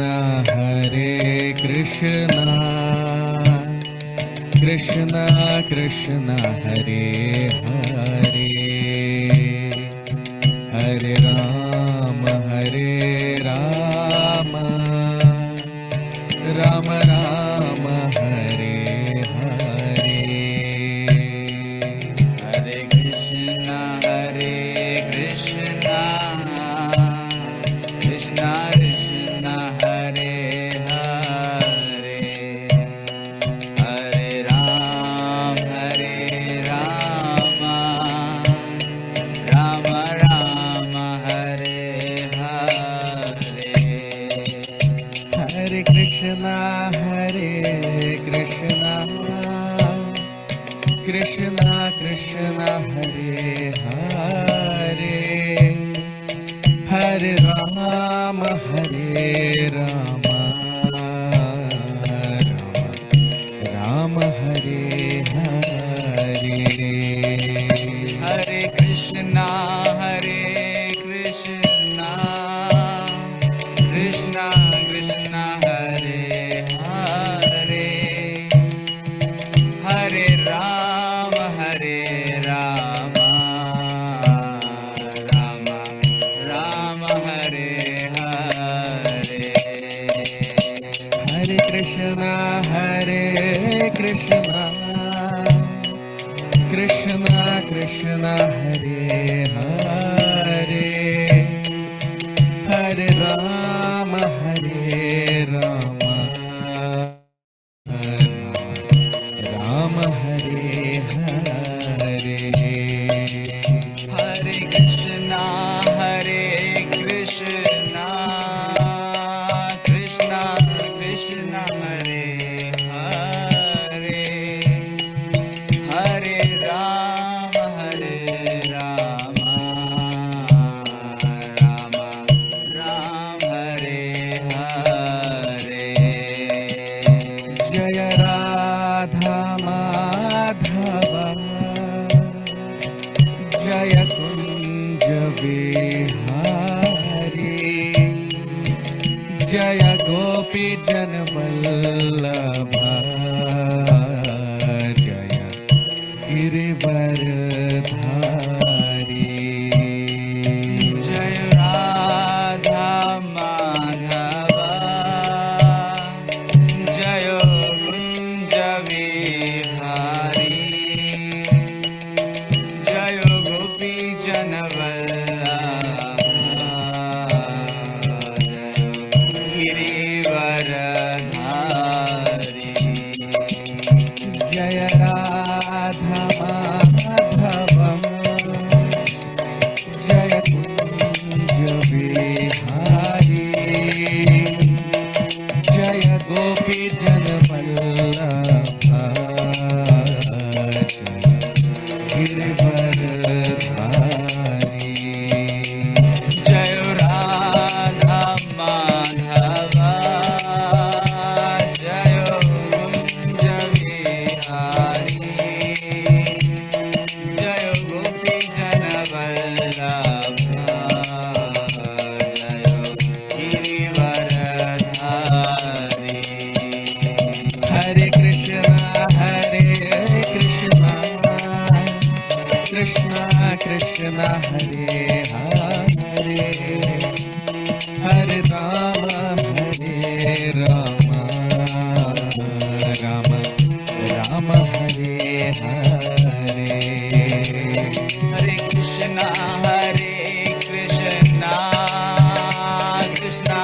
Hare Krishna, Krishna Krishna Hare Hare, Hare Rama, Rama Rama, Hare Hare. Hare Krishna, Krishna Krishna, Hare Hare, Hare Rama, Rama Rama, Hare Hare. Hare Krishna, Krishna Krishna, Hare Hare, Hare Rama, Rama Hare Hare. Hare Krishna, Krishna Krishna, Hare Hare, Hare Rama, Rama Rama, Hare Hare. Hare Krishna, Krishna Krishna, Hare Hare, Hare Rama, Rama Hare Hare. Hare Krishna, Krishna Krishna, Hare Hare, Hare Rama, Rama Rama, Hare Hare. Jaya Radha Madhava, Jaya Kunja Vihari, Jaya Gopi Jana Vallabha, Jaya Girivaradhari. Jai Radha Madhava, Jai Kunja Vihari, Jai Gopi Jana Vallabha, Girivaradhari. Jaya Radha Madhava, Jaya Kunja Vihari, Jaya Gopi Jana Vallabha, Girivaradhari. Jai Radha Madhava, Jai Kunja Vihari, Jai Gopi Jana Vallabha, Jai Girivaradhari. Hare Krishna, Krishna Krishna, Hare Hare, Hare Rama, Rama Rama, Hare Hare. Hare Krishna, Krishna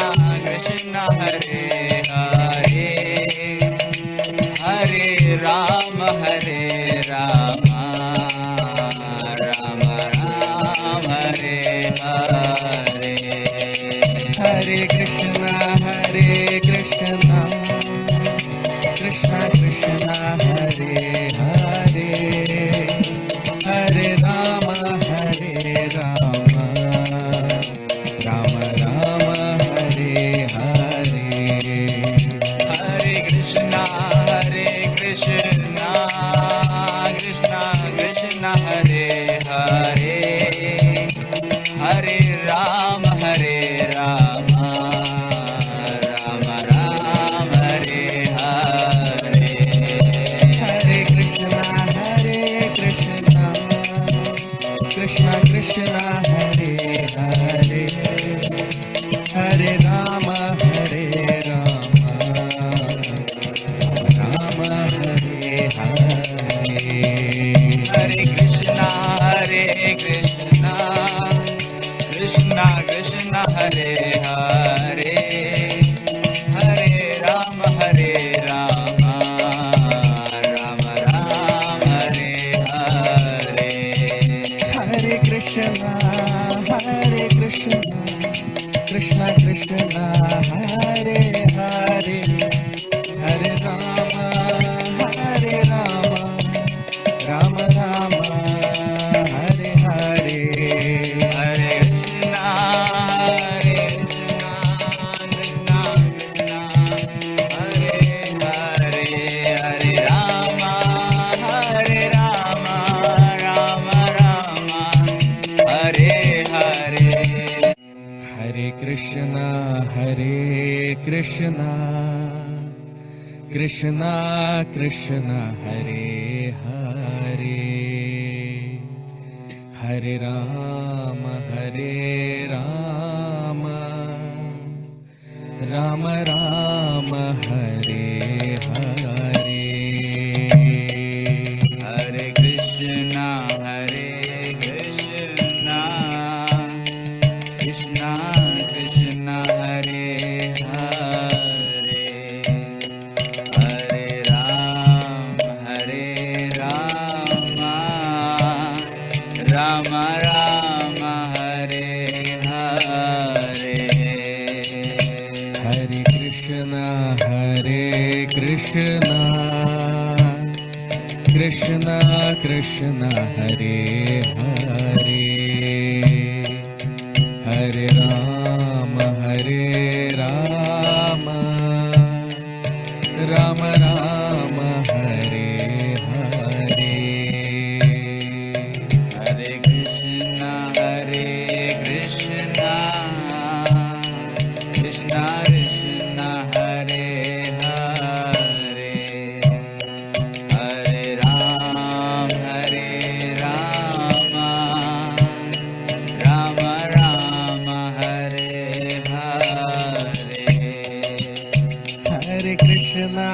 Krishna, Hare Hare, Hare Rama, Rama Rama, Hare Hare. Hare Krishna, Krishna Krishna, Hare Hare, Hare Rama, Rama Rama, Hare Hare. Krishna, Krishna Krishna Hare Hare, Hare Rama Hare Rama, Rama Rama Hare Hare. Hare Krishna, Krishna Krishna Hare Hare, Hare Rama Rama Rama Hare Hare. Hare Krishna, Krishna Krishna Hare Hare, Hare Rama Rama Rama Hare Hare. Hare Krishna, Krishna Krishna Hare Hare, Hare Rama Rama Rama Hare Hare. Hare Krishna,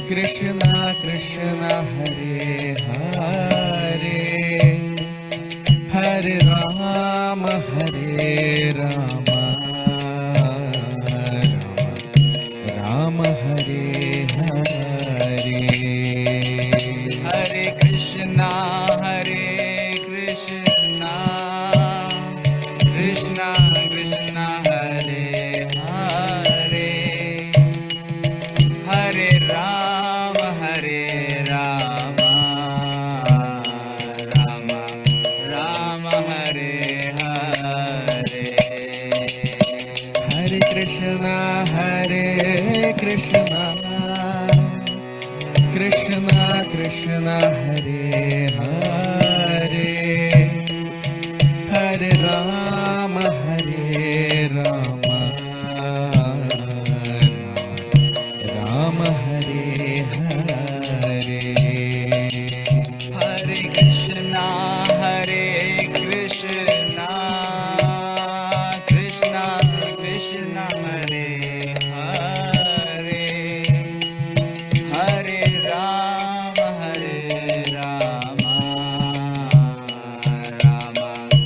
Krishna Krishna Hare Hare, Hare Rama Rama Rama Hare Hare. Hare Krishna, Krishna Krishna Hare Hare, Hare Rama Rama Rama Hare Hare. Hare Krishna, Krishna Krishna Hare Hare, Hare Rama Rama Rama Hare Hare. Hare Krishna, Krishna Krishna Hare Hare, Hare Rama Rama Hare Hare.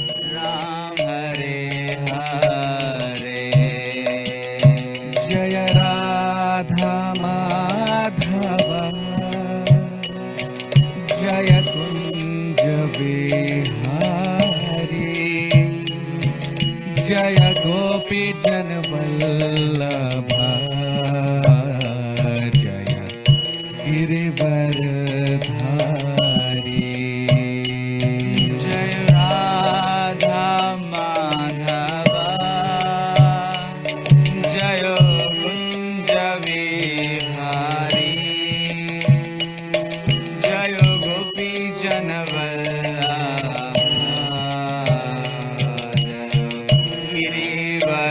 Jaya Radha Madhava, Jaya Kunja Vihari, Jaya Gopi Jana Vallabha, Jaya Girivaradhari. Jai Radha Madhava, Jai Kunja Vihari, Jai Gopi Jana Vallabha, Girivaradhari.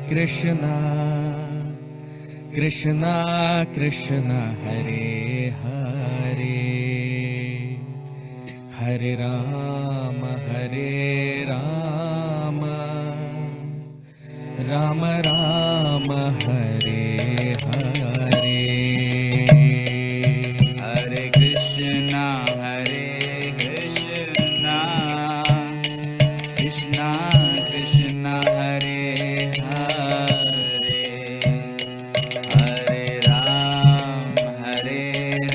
Krishna, Krishna Krishna Hare Hare, Hare Rama Hare Rama, Rama Rama Hare Hare. Hare Krishna, Krishna Krishna Hare Hare, Hare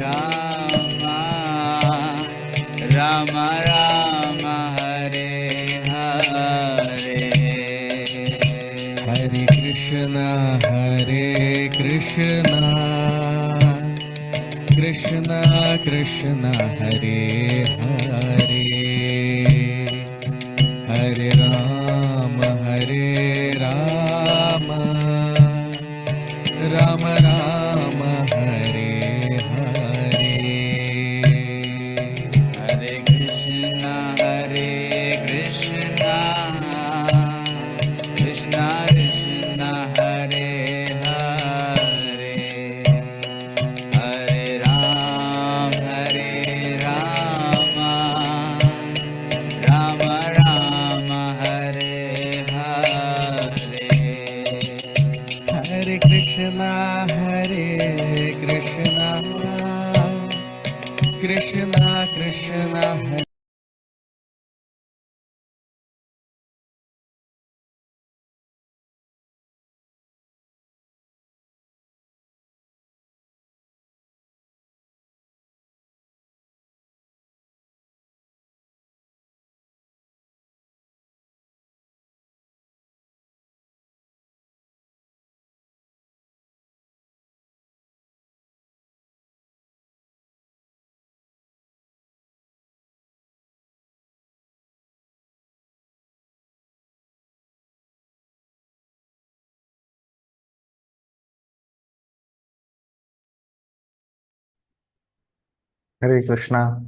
Rama, Rama Rama Hare Hare. Hare Krishna, Krishna Krishna Hare Hare, Hare Rama, Rama Rama Hare Hare. Hare Krishna, Krishna Krishna Hare Hare, Hare Rama, Rama Rama Hare Hare. Hare Krishna, Krishna Krishna Hare. Hare Krishna.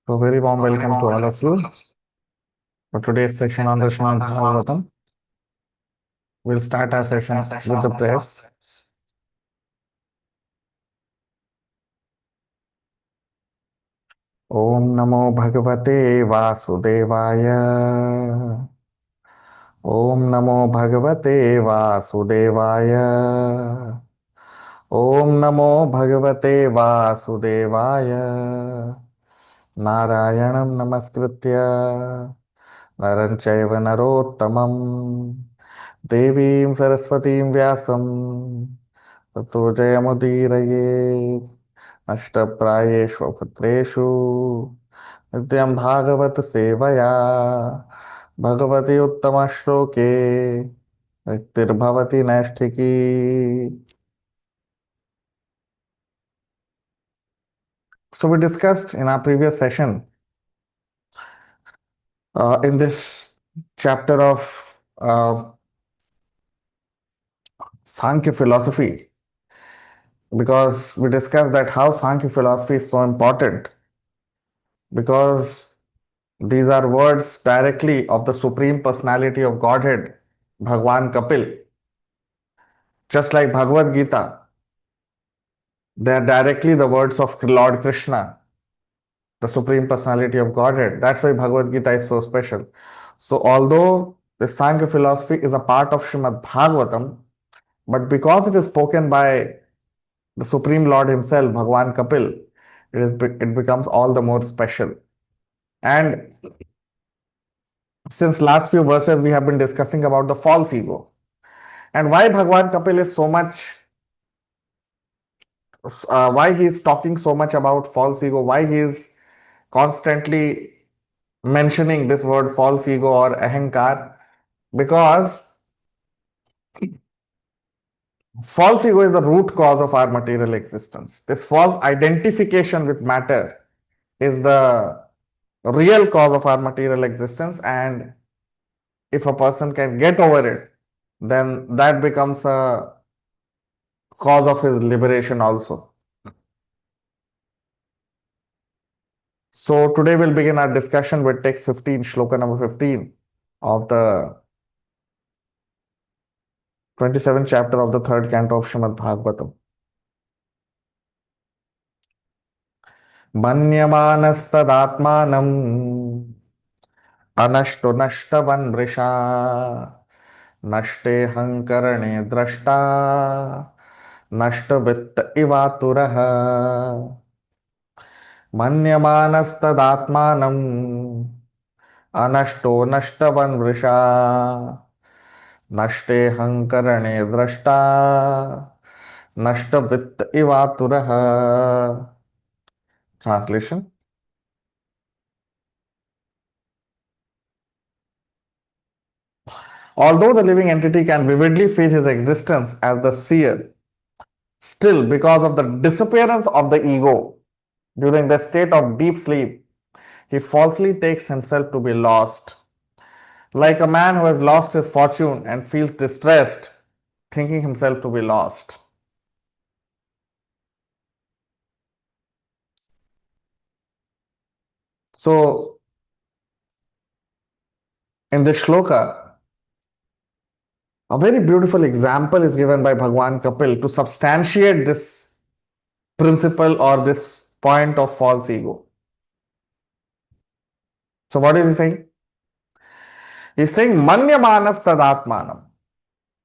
So, very warm welcome to all of you for today's session on the Srimad Bhagavatam. We'll start our session with the prayers. Om Namo Bhagavate Vasudevaya. Om Namo Bhagavate Vasudevaya. Om Namo Bhagavate Vasudevaya. Narayanam Namaskritya Naram Chaiva Narottamam Devim Saraswatim Vyasam Tato Jayamudiraye Ashtaprayeshva Putreshu Nityam Bhagavat Sevaya Bhagavati Uttama Shloke Bhaktir Nashtiki. So we discussed in our previous session in this chapter of Sankhya philosophy, because we discussed that how Sankhya philosophy is so important, because these are words directly of the Supreme Personality of Godhead, Bhagwan Kapil. Just like Bhagavad Gita, they are directly the words of Lord Krishna, the Supreme Personality of Godhead. That's why Bhagavad Gita is so special. So although the Sankhya philosophy is a part of Srimad Bhagavatam, but because it is spoken by the Supreme Lord himself, Bhagwan Kapil, it becomes all the more special. And since last few verses, we have been discussing about the false ego and why Bhagwan Kapil is so much, why he is talking so much about false ego, why he is constantly mentioning this word false ego or ahankar, because false ego is the root cause of our material existence. This false identification with matter is the real cause of our material existence, and if a person can get over it, then that becomes a cause of his liberation also. So today we'll begin our discussion with text 15, shloka number 15. of the 27th chapter of the third canto of Srimad Bhagavatam. Manyamanas अनष्टो नष्टवन्मृषा नष्टे हंकरणे द्रष्टा नष्टवित्त इवातुरः मन्यमानस्तदात्मानम् अनष्टो नष्टवन्मृषा नष्टे हंकरणे द्रष्टा नष्टवित्त इवातुरः. Translation: although the living entity can vividly feel his existence as the seer, still, because of the disappearance of the ego during the state of deep sleep, he falsely takes himself to be lost. Like a man who has lost his fortune and feels distressed, thinking himself to be lost. So, in this shloka, a very beautiful example is given by Bhagwan Kapil to substantiate this principle or this point of false ego. So, what is he saying? He's saying Manyamanas Tadatmanam.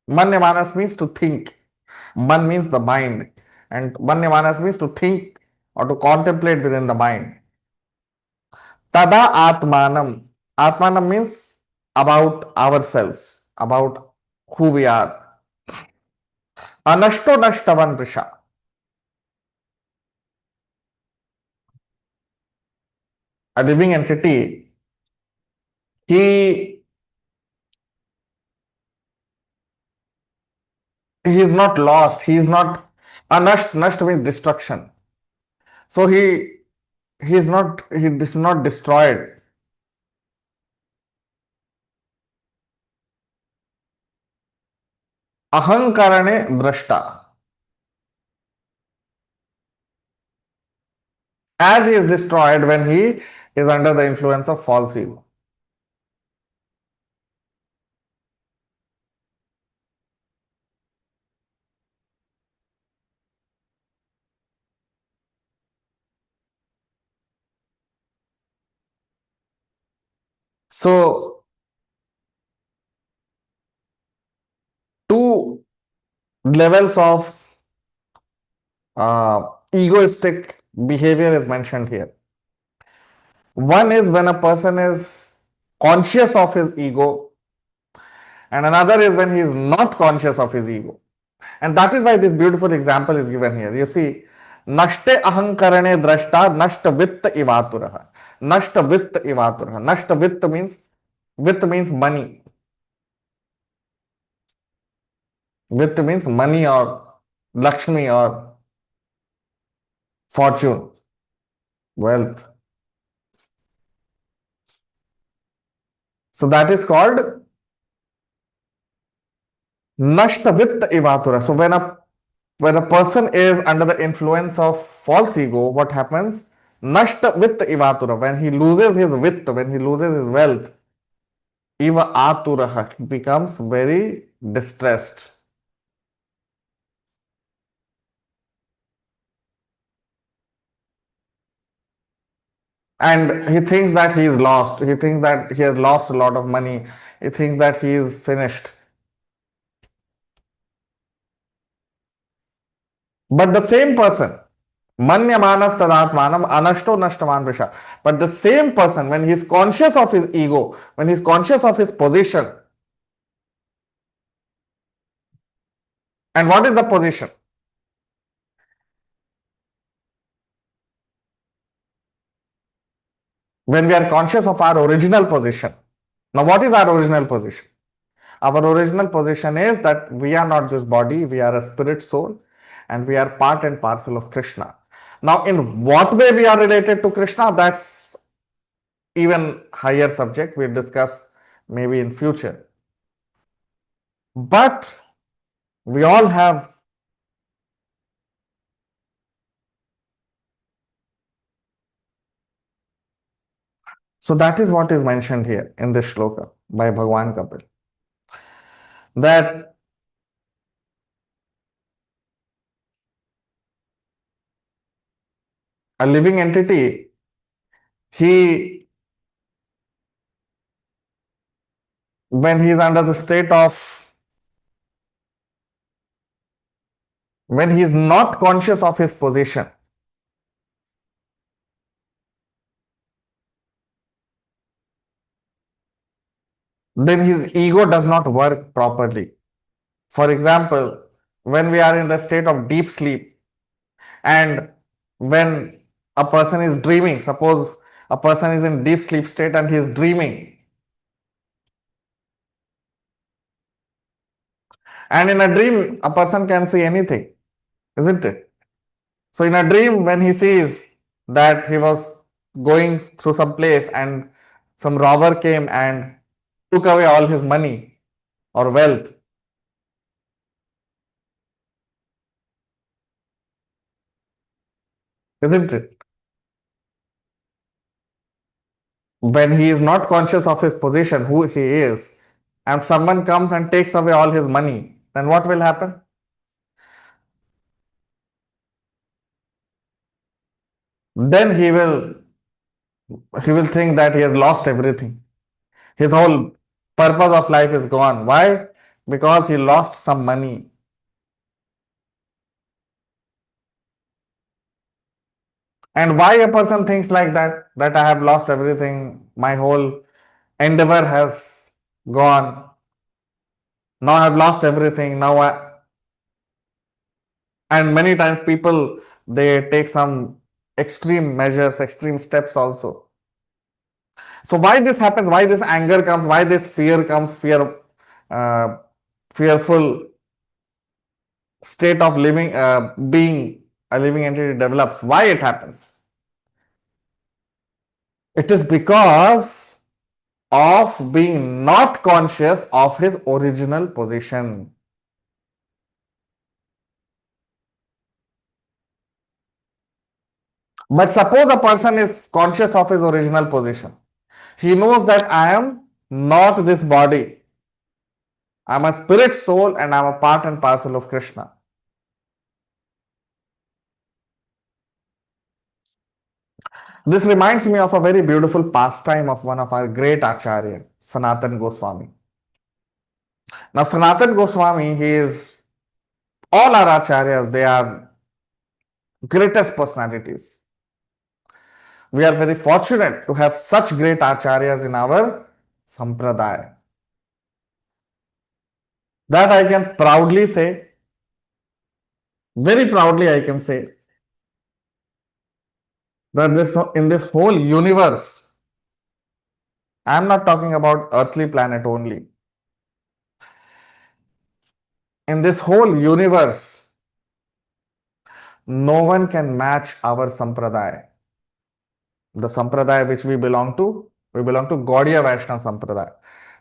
Manyamanas means to think. Man means the mind. And Manyamanas means to think or to contemplate within the mind. Tada Atmanam. Atmanam means about ourselves, about who we are. Anashto Nashtavan Prisha. A living entity, he is not lost, he is not Nasht means destruction. So he is not destroyed. Ahankarane drashta. As he is destroyed when he is under the influence of false ego. So, two levels of egoistic behavior is mentioned here. One is when a person is conscious of his ego, and another is when he is not conscious of his ego. And that is why this beautiful example is given here. You see, Nashte ahankarane drashta nashta vitta ivaturaha. Nashta vitta ivaturaha. Nashta vitta means money. Vitta means money or Lakshmi or fortune, wealth. So that is called Nashta vitta ivatura. So when a person is under the influence of false ego, what happens? Nashta vitta ivatura. When he loses his vitta, when he loses his wealth, Iva aturaha, he becomes very distressed. And he thinks that he is lost. He thinks that he has lost a lot of money. He thinks that he is finished. But the same person, Manyamanas tadatmanam anashto nashtaman prisha. But the same person, when he is conscious of his ego, when he is conscious of his position, and what is the position? When we are conscious of our original position. Now, what is our original position? Our original position is that we are not this body, we are a spirit soul, and we are part and parcel of Krishna. Now, in what way we are related to Krishna, that's even higher subject we'll discuss maybe in future. But we all have So that is what is mentioned here in this shloka by Bhagwan Kapil. That a living entity, he, when he is under the state of, when he is not conscious of his position, then his ego does not work properly. For example, when we are in the state of deep sleep, and when a person is dreaming, suppose a person is in deep sleep state and he is dreaming, and in a dream a person can see anything, isn't it? So in a dream, when he sees that he was going through some place and some robber came and took away all his money or wealth, isn't it? When he is not conscious of his position, who he is, and someone comes and takes away all his money, then what will happen? Then he will think that he has lost everything. His whole purpose of life is gone. Why? Because he lost some money. And why a person thinks like that? That I have lost everything, my whole endeavor has gone. Now I have lost everything. And many times people, they take some extreme measures, extreme steps also. So why this happens? Why this anger comes? Why this fear comes? Uh, Fearful state of living, being a living entity develops. Why it happens? It is because of being not conscious of his original position. But suppose a person is conscious of his original position. He knows that I am not this body. I am a spirit soul and I am a part and parcel of Krishna. This reminds me of a very beautiful pastime of one of our great Acharya, Sanatan Goswami. Now, Sanatan Goswami, he is, all our Acharyas, they are greatest personalities. We are very fortunate to have such great Acharyas in our Sampradaya. That I can proudly say, very proudly I can say, that in this whole universe, I am not talking about earthly planet only. In this whole universe, no one can match our Sampradaya. The Sampradaya which we belong to Gaudiya Vaishnava Sampradaya,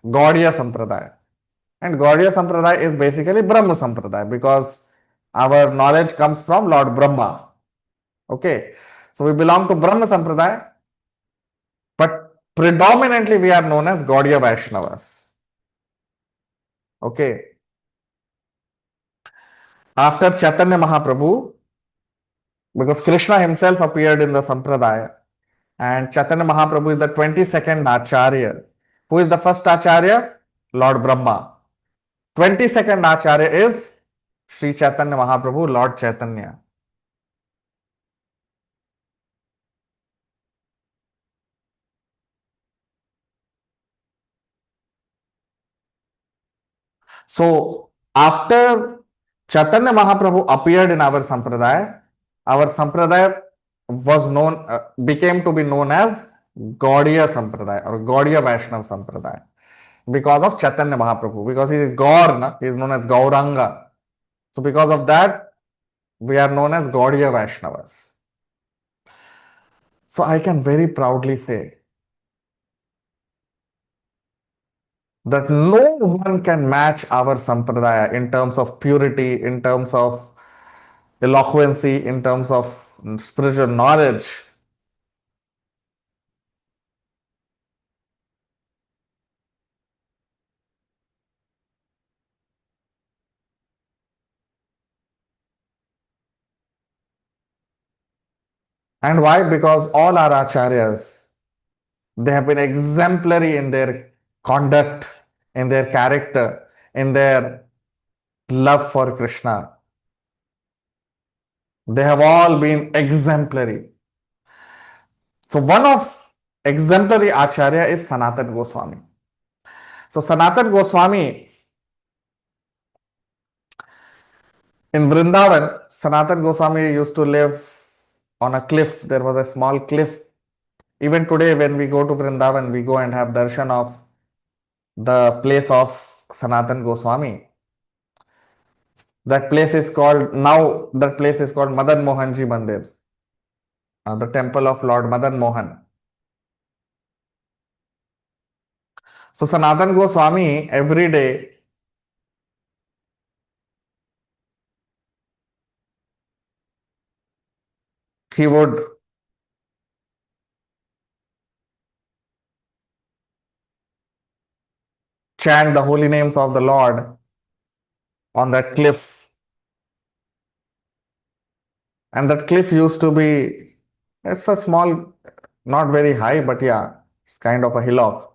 Gaudiya Sampradaya. And Gaudiya Sampradaya is basically Brahma Sampradaya because our knowledge comes from Lord Brahma. Okay, so we belong to Brahma Sampradaya, but predominantly we are known as Gaudiya Vaishnavas. Okay, after Chaitanya Mahaprabhu, because Krishna himself appeared in the Sampradaya, and Chaitanya Mahaprabhu is the 22nd Acharya. Who is the first Acharya? Lord Brahma. 22nd Acharya is Sri Chaitanya Mahaprabhu, Lord Chaitanya. So, after Chaitanya Mahaprabhu appeared in our Sampradaya was known, became to be known as Gaudiya Sampradaya or Gaudiya Vaishnava Sampradaya because of Chaitanya Mahaprabhu, because he is Gaur, he is known as Gauranga. So, because of that, we are known as Gaudiya Vaishnavas. So, I can very proudly say that no one can match our Sampradaya in terms of purity, in terms of eloquency, in terms of spiritual knowledge. And why? Because all our acharyas, they have been exemplary in their conduct, in their character, in their love for Krishna. They have all been exemplary. So one of exemplary acharya is Sanatan Goswami. So Sanatan Goswami in Vrindavan, Sanatan Goswami used to live on a cliff. There was a small cliff. Even today, when we go to Vrindavan, we go and have darshan of the place of Sanatan Goswami. That place is called, now that place is called Madan Mohanji Mandir, the temple of Lord Madan Mohan. So Sanatan Goswami every day he would chant the holy names of the Lord on that cliff. And that cliff used to be, it's a small, not very high, but yeah, it's kind of a hillock.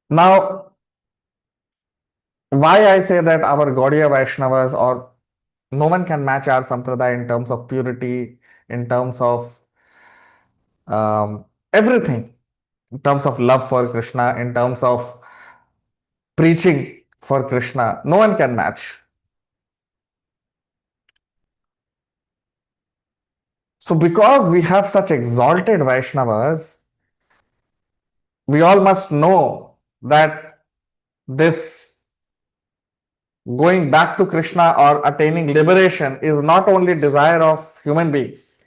Now, why I say that our Gaudiya Vaishnavas or no one can match our Sampradaya in terms of purity, in terms of everything, in terms of love for Krishna, in terms of preaching for Krishna, no one can match. So, because we have such exalted Vaishnavas, we all must know that this going back to Krishna or attaining liberation is not only desire of human beings.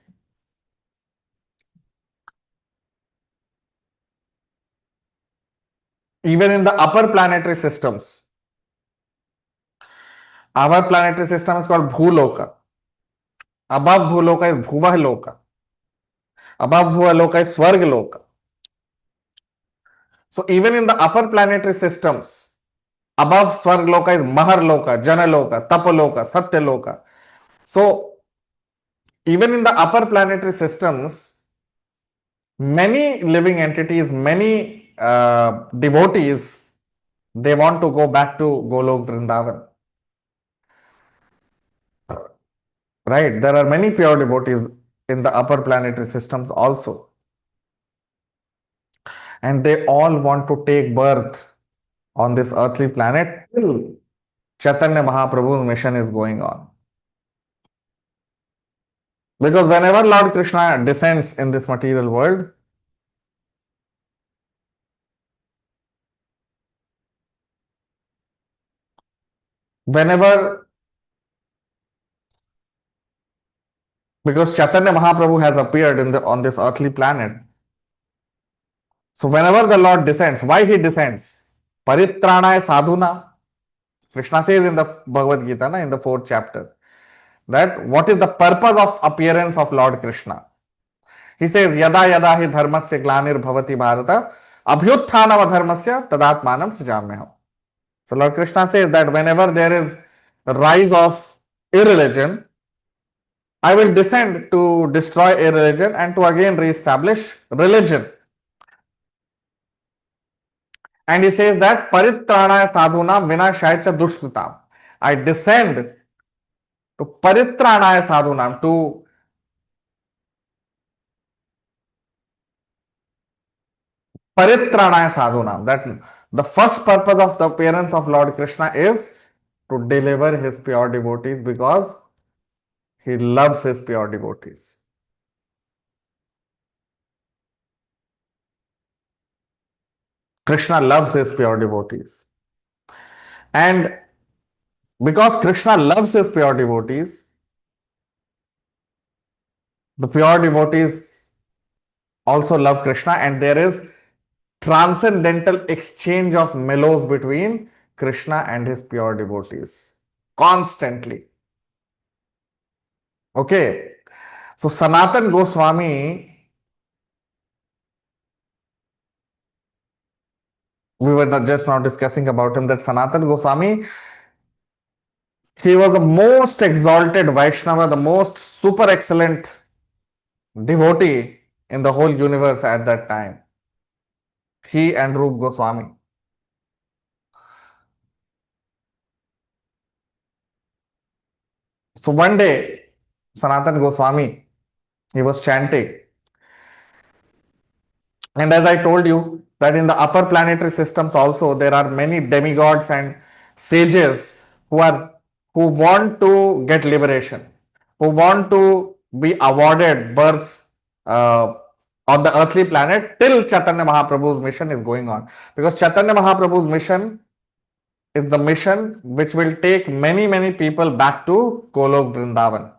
Even in the upper planetary systems, our planetary system is called Bhuloka. Above Bhuloka is Bhuvaloka. Above Bhuvaloka is Swargaloka. So even in the upper planetary systems, above Swargaloka is Maharloka, Janaloka, Tapaloka, Satyaloka. So even in the upper planetary systems, many living entities, many devotees, they want to go back to Golok Vrindavan. Right? There are many pure devotees in the upper planetary systems also. And they all want to take birth on this earthly planet till Chaitanya Mahaprabhu's mission is going on. Because whenever Lord Krishna descends in this material world, whenever, because Chaitanya Mahaprabhu has appeared on this earthly planet, so whenever the Lord descends, why he descends? Paritranaya sadhuna. Krishna says in the Bhagavad Gita, in the 4th chapter, that what is the purpose of appearance of Lord Krishna? He says, Yada yada hi dharmasya glanir bhavati bharata abhyutthanam adharmasya tadatmanam sujamyaham. So Lord Krishna says that whenever there is a rise of irreligion, I will descend to destroy irreligion and to again re-establish religion. And he says that paritranaya sadhunam vinashaya dushkritam. I descend to paritranaya sadhunam, to paritranaya sadhunam. That the first purpose of the appearance of Lord Krishna is to deliver his pure devotees, because he loves his pure devotees. Krishna loves his pure devotees. And because Krishna loves his pure devotees, the pure devotees also love Krishna, and there is transcendental exchange of mellows between Krishna and his pure devotees constantly. Okay, so Sanatan Goswami, we were just now discussing about him, that Sanatan Goswami, He was the most exalted Vaishnava, the most super excellent devotee in the whole universe at that time. He and Rup Goswami. So one day, Sanatan Goswami, he was chanting. And as I told you, that in the upper planetary systems also, there are many demigods and sages who want to get liberation, who want to be awarded birth uh, on the earthly planet till Chaitanya Mahaprabhu's mission is going on. Because Chaitanya Mahaprabhu's mission is the mission which will take many people back to Golok Vrindavan.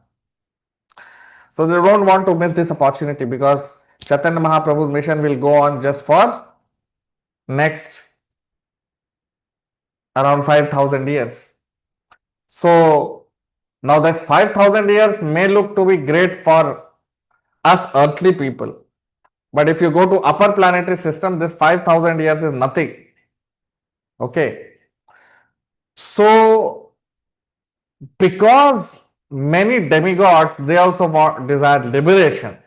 So they don't want to miss this opportunity because Chaitanya Mahaprabhu's mission will go on just for next around 5,000 years. So now this 5,000 years may look to be great for us earthly people. But if you go to upper planetary system, this 5,000 years is nothing. Okay. So because many demigods, they also desire liberation.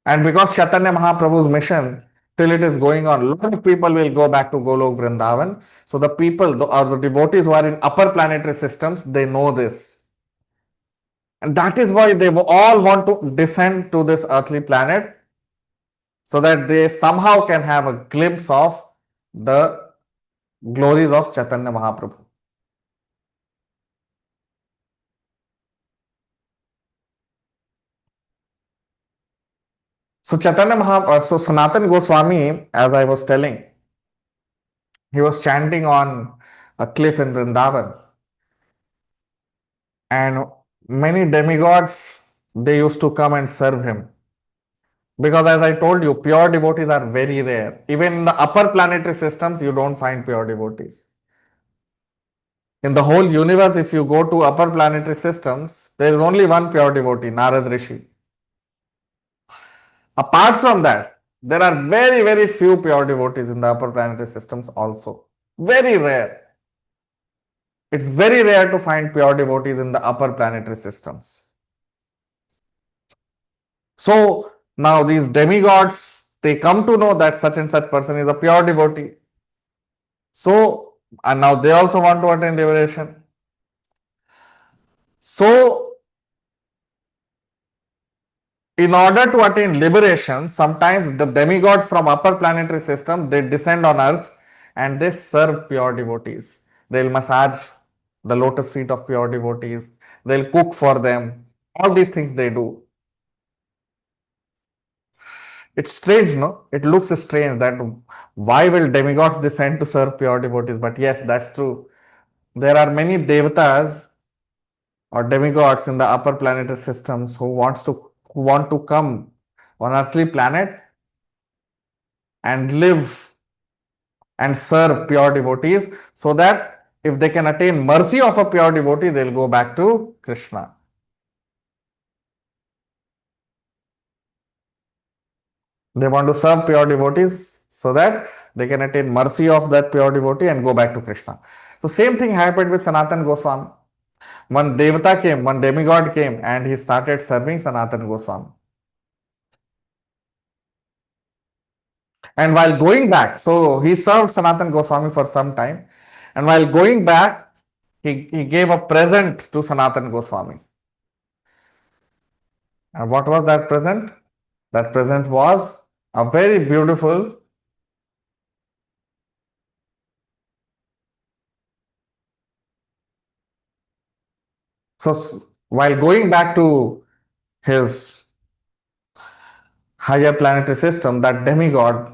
And because Chaitanya Mahaprabhu's mission till it is going on, a lot of people will go back to Golok Vrindavan. So the people or the devotees who are in upper planetary systems, they know this. And that is why they all want to descend to this earthly planet so that they somehow can have a glimpse of the glories of Chaitanya Mahaprabhu. So so Sanatan Goswami, as I was telling, he was chanting on a cliff in Vrindavan, and many demigods, they used to come and serve him. Because as I told you, pure devotees are very rare. Even in the upper planetary systems, you don't find pure devotees. In the whole universe, if you go to upper planetary systems, there is only one pure devotee, Narad Rishi. Apart from that, there are very few pure devotees in the upper planetary systems also. Very rare. It's very rare to find pure devotees in the upper planetary systems. So now these demigods, they come to know that such and such person is a pure devotee. So, and now they also want to attain liberation. So, in order to attain liberation, sometimes the demigods from upper planetary system, they descend on earth and they serve pure devotees. They'll massage the lotus feet of pure devotees. They'll cook for them. All these things they do. It's strange, no? It looks strange that why will demigods descend to serve pure devotees? But yes, that's true. There are many devatas or demigods in the upper planetary systems who want to come on earthly planet and live and serve pure devotees so that if they can attain mercy of a pure devotee, they'll go back to Krishna. They want to serve pure devotees so that they can attain mercy of that pure devotee and go back to Krishna. So same thing happened with Sanatan Goswami. One devata came, one demigod came and he started serving Sanatan Goswami. And while going back, so he served Sanatan Goswami for some time. And while going back, he gave a present to Sanatan Goswami. And what was that present? That present was a very beautiful so while going back to his higher planetary system, that demigod,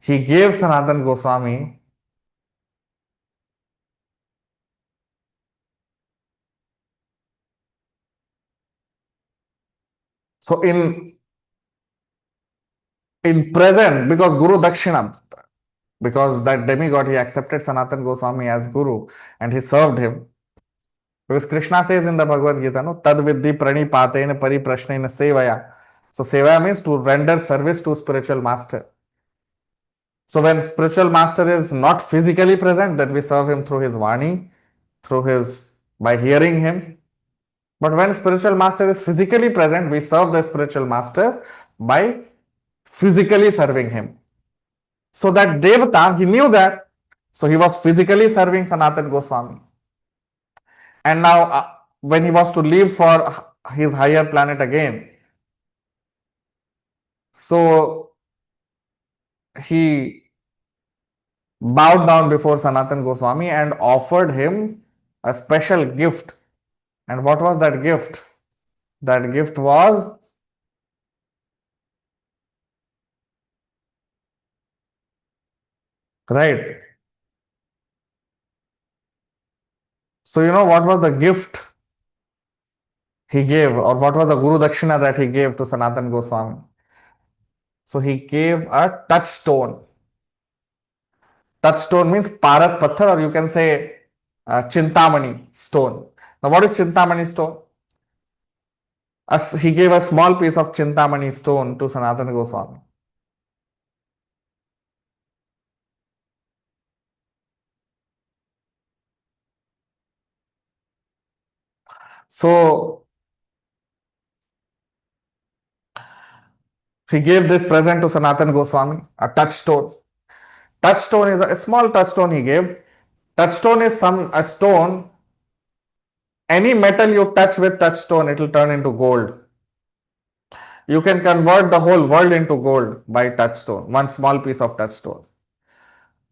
he gave Sanatan Goswami so in present, because Guru Dakshina, because that demigod, he accepted Sanatan Goswami as Guru and he served him. Because Krishna says in the Bhagavad Gita, no, Tad Vidhi Pranipatena Pariprashnena Sevaya. So Sevaya means to render service to spiritual master. So when spiritual master is not physically present, then we serve him through his Vani, by hearing him. But when spiritual master is physically present, we serve the spiritual master by physically serving him. So that Devata, he knew that. So he was physically serving Sanatana Goswami. And now, when he was to leave for his higher planet again, so he bowed down before Sanatana Goswami and offered him a special gift. And what was that gift? That gift was right. So, you know what was the gift he gave, or what was the Guru Dakshina that he gave to Sanatana Goswami? So, he gave a touchstone. Touchstone means Paras Patthar, or you can say Chintamani stone. Now, what is Chintamani stone? He gave a small piece of Chintamani stone to Sanatana Goswami. So, he gave this present to Sanatana Goswami, a touchstone. Touchstone is a small touchstone he gave. Touchstone is a stone. Any metal you touch with touchstone, it will turn into gold. You can convert the whole world into gold by touchstone, one small piece of touchstone.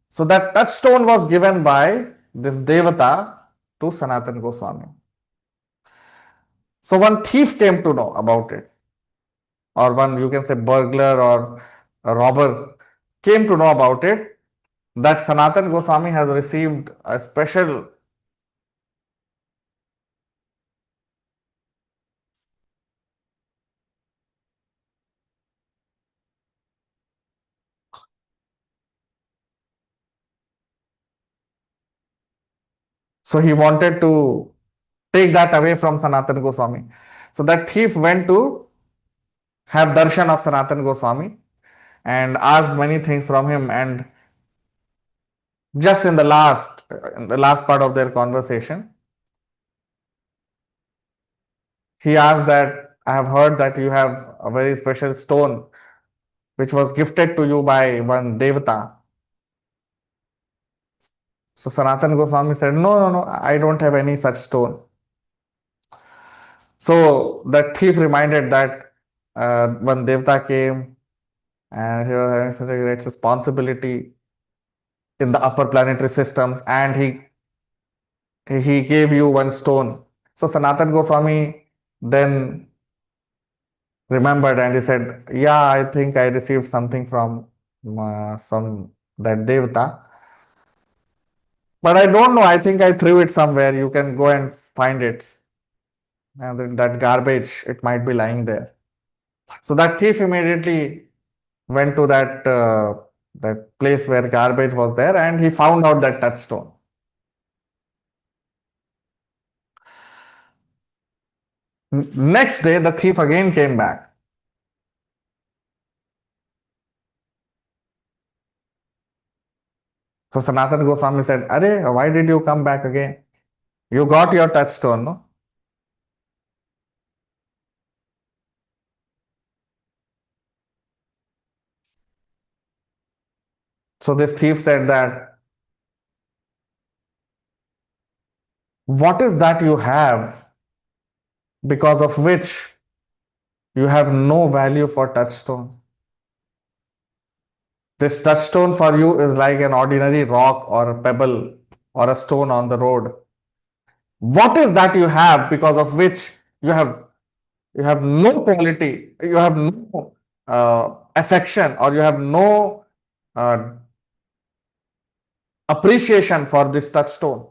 So that touchstone was given by this Devata to Sanatana Goswami. So one thief came to know about it, or one, you can say, burglar or a robber came to know about it, that Sanatana Goswami has received a special so he wanted to take that away from Sanatana Goswami. So that thief went to have darshan of Sanatana Goswami and asked many things from him. And just in the last part of their conversation, he asked that, I have heard that you have a very special stone which was gifted to you by one Devata. So Sanatana Goswami said, no, I don't have any such stone. So that thief reminded that one Devata came and he was having such a great responsibility in the upper planetary systems, and he gave you one stone. So Sanatana Goswami then remembered and he said, yeah, I think I received something from some that Devata, but I don't know, I think I threw it somewhere. You can go and find it, and that garbage, it might be lying there. So that thief immediately went to that place where garbage was there, and he found out that touchstone. Next day, the thief again came back. So Sanatana Goswami said, Arey, why did you come back again? You got your touchstone, no? So this thief said that, what is that you have because of which you have no value for touchstone? This touchstone for you is like an ordinary rock or a pebble or a stone on the road. What is that you have because of which you have no quality, you have no affection, or you have no appreciation for this touchstone?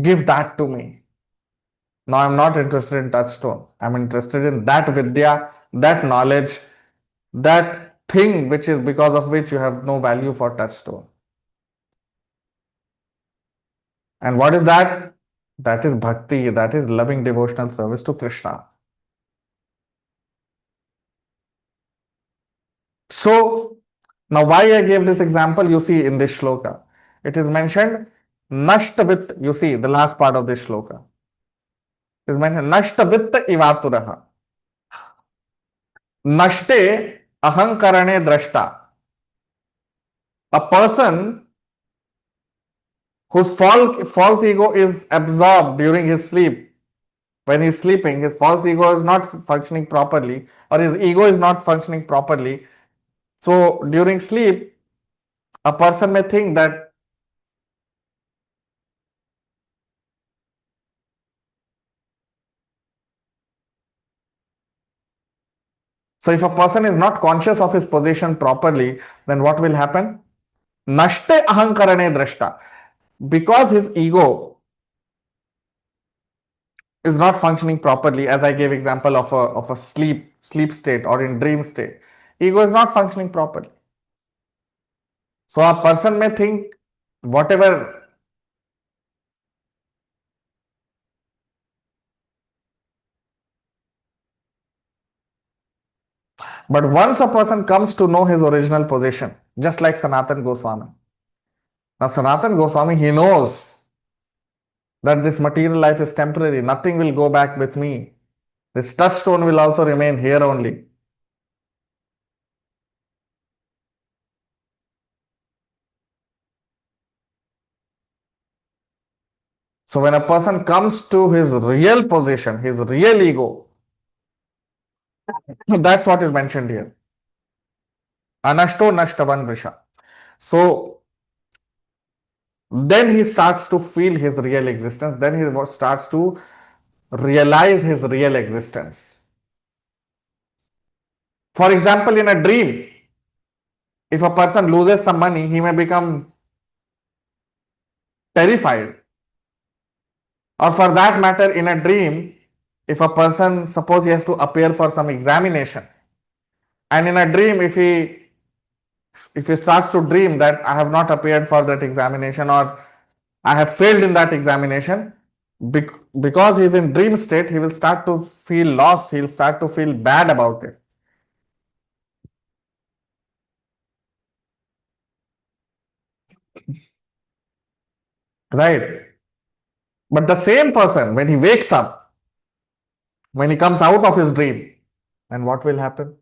Give that to me. Now I'm not interested in touchstone. I'm interested in that vidya, that knowledge, that thing which is because of which you have no value for touchstone. And what is that? That is bhakti, that is loving devotional service to Krishna. So, now why I gave this example, you see in this shloka. It is mentioned Nashtavit, you see the last part of this shloka. It is mentioned Nashtavit ivaturaha. Nashte ahankarane drashta. A person whose false ego is absorbed during his sleep. When he is sleeping, his false ego is not functioning properly, or his ego is not functioning properly. So during sleep, a person may think that so if a person is not conscious of his position properly, then what will happen? Nashte ahankarane drashta. Because his ego is not functioning properly, as I gave example of a sleep state or in dream state, ego is not functioning properly. So a person may think whatever. But once a person comes to know his original position, just like Sanatan Goswami. Now Sanatan Goswami, he knows that this material life is temporary, nothing will go back with me. This touchstone will also remain here only. So when a person comes to his real position, his real ego, that's what is mentioned here. Anashto nashtavan vrisha. So then he starts to feel his real existence. Then he starts to realize his real existence. For example, in a dream, if a person loses some money, he may become terrified. Or for that matter, in a dream, if a person, suppose he has to appear for some examination, and in a dream, if he starts to dream that I have not appeared for that examination or I have failed in that examination, because he is in dream state, he will start to feel lost, he will start to feel bad about it. Right? But the same person, when he wakes up, when he comes out of his dream, then what will happen?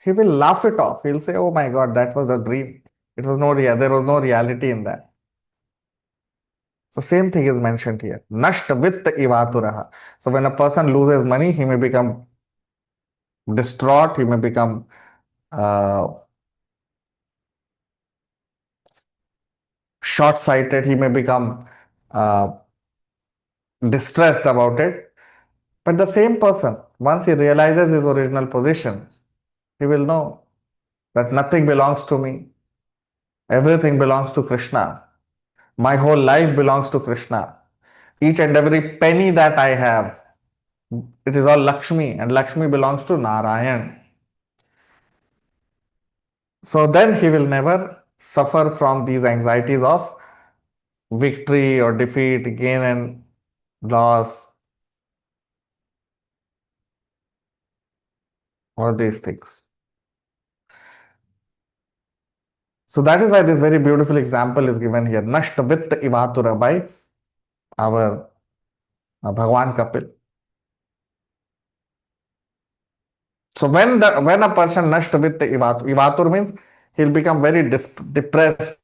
He will laugh it off. He'll say, oh my God, that was a dream. It was no real, there was no reality in that. So same thing is mentioned here. Nasht vitta ivaturaha. So when a person loses money, he may become distraught, he may become short-sighted, he may become uh, distressed about it. But the same person, once he realizes his original position, he will know that nothing belongs to me. Everything belongs to Krishna. My whole life belongs to Krishna. Each and every penny that I have, it is all Lakshmi, and Lakshmi belongs to Narayan. So then he will never suffer from these anxieties of victory or defeat, gain and loss, or these things. So that is why this very beautiful example is given here. Nashtavit Ivatura by our Bhagwan Kapil. So when a person Nashtavit Ivatur means he'll become very depressed,